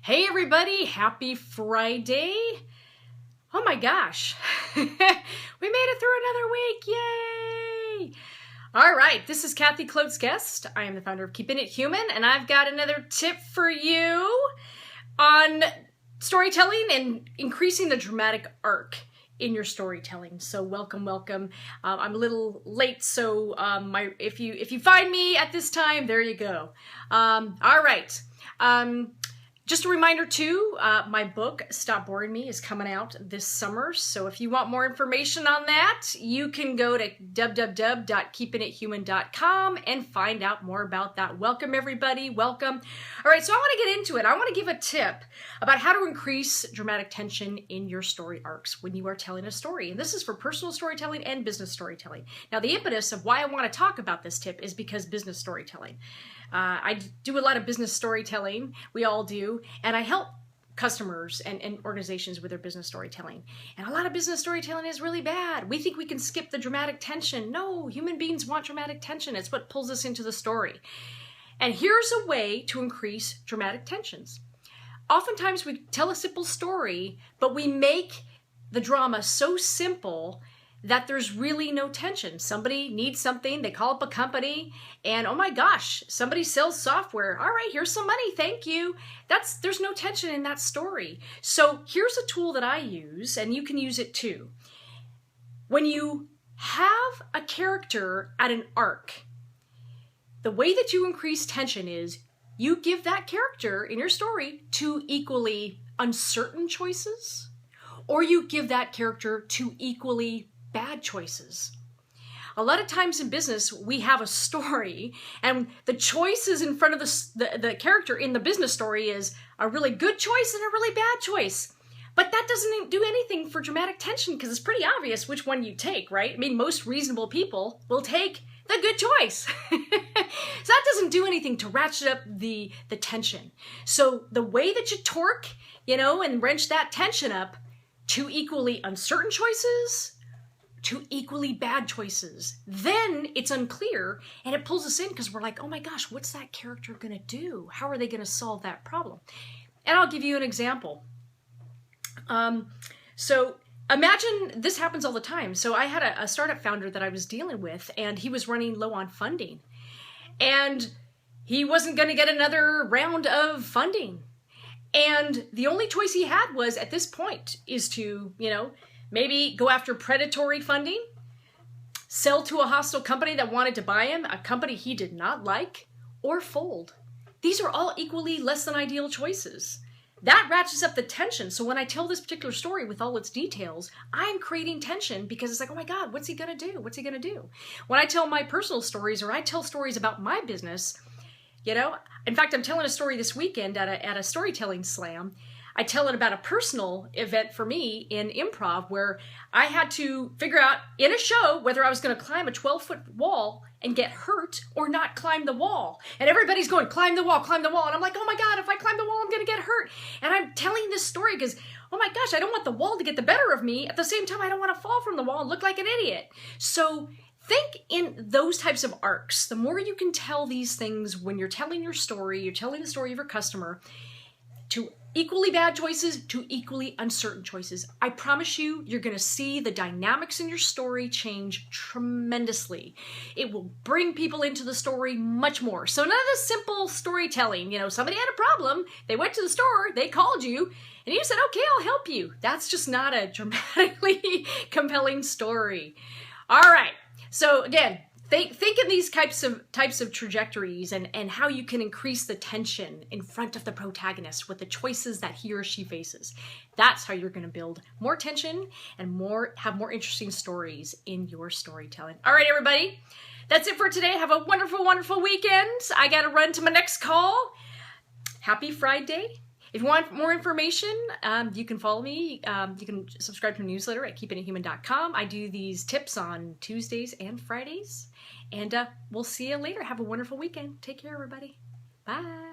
Hey everybody, happy Friday. Oh my gosh, we made it through another week, yay! All right, this is Kathy Klotz-Guest. I am the founder of Keeping It Human, and I've got another tip for you on storytelling and increasing the dramatic arc in your storytelling. So welcome. I'm a little late, so if you find me at this time, there you go. All right. Just a reminder too, my book, Stop Boring Me, is coming out this summer. So if you want more information on that, you can go to www.keepingithuman.com and find out more about that. Welcome everybody, welcome. All right, so I want to get into it. I want to give a tip about how to increase dramatic tension in your story arcs when you are telling a story. And this is for personal storytelling and business storytelling. Now the impetus of why I want to talk about this tip is because business storytelling. I do a lot of business storytelling, we all do, and I help customers and organizations with their business storytelling. And a lot of business storytelling is really bad. We think we can skip the dramatic tension. No, human beings want dramatic tension. It's what pulls us into the story. And here's a way to increase dramatic tensions. Oftentimes we tell a simple story, but we make the drama so simple that there's really no tension. Somebody needs something, they call up a company, and oh my gosh, somebody sells software. All right, here's some money, thank you. There's no tension in that story. So here's a tool that I use, and you can use it too. When you have a character at an arc, the way that you increase tension is you give that character in your story two equally uncertain choices, or you give that character two equally bad choices. A lot of times in business, we have a story and the choices in front of the character in the business story is a really good choice and a really bad choice. But that doesn't do anything for dramatic tension because it's pretty obvious which one you take, right? I mean, most reasonable people will take the good choice. So that doesn't do anything to ratchet up the tension. So the way that you torque, and wrench that tension up, two equally uncertain choices, two equally bad choices. Then it's unclear and it pulls us in because we're like, oh my gosh, what's that character gonna do? How are they gonna solve that problem? And I'll give you an example. So imagine this happens all the time. So I had a startup founder that I was dealing with and he was running low on funding and he wasn't gonna get another round of funding. And the only choice he had was at this point is to, maybe go after predatory funding, sell to a hostile company that wanted to buy him, a company he did not like, or fold. These are all equally less than ideal choices. That ratchets up the tension. So when I tell this particular story with all its details, I'm creating tension because it's like, oh my God, what's he gonna do? What's he gonna do? When I tell my personal stories or I tell stories about my business, in fact, I'm telling a story this weekend at a storytelling slam. I tell it about a personal event for me in improv where I had to figure out in a show whether I was going to climb a 12-foot wall and get hurt or not climb the wall. And everybody's going, climb the wall, climb the wall. And I'm like, oh my God, if I climb the wall, I'm going to get hurt. And I'm telling this story because, oh my gosh, I don't want the wall to get the better of me. At the same time, I don't want to fall from the wall and look like an idiot. So think in those types of arcs. The more you can tell these things when you're telling your story, you're telling the story of your customer, to equally bad choices to equally uncertain choices. I promise you, you're going to see the dynamics in your story change tremendously. It will bring people into the story much more. So none of this simple storytelling, somebody had a problem, they went to the store, they called you, and you said, okay, I'll help you. That's just not a dramatically compelling story. All right. So again, think in these types of trajectories and how you can increase the tension in front of the protagonist with the choices that he or she faces. That's how you're going to build more tension and have more interesting stories in your storytelling. All right, everybody, that's it for today. Have a wonderful, wonderful weekend. I got to run to my next call. Happy Friday. If you want more information, you can follow me. You can subscribe to my newsletter at keepingithuman.com. I do these tips on Tuesdays and Fridays. And we'll see you later. Have a wonderful weekend. Take care, everybody. Bye.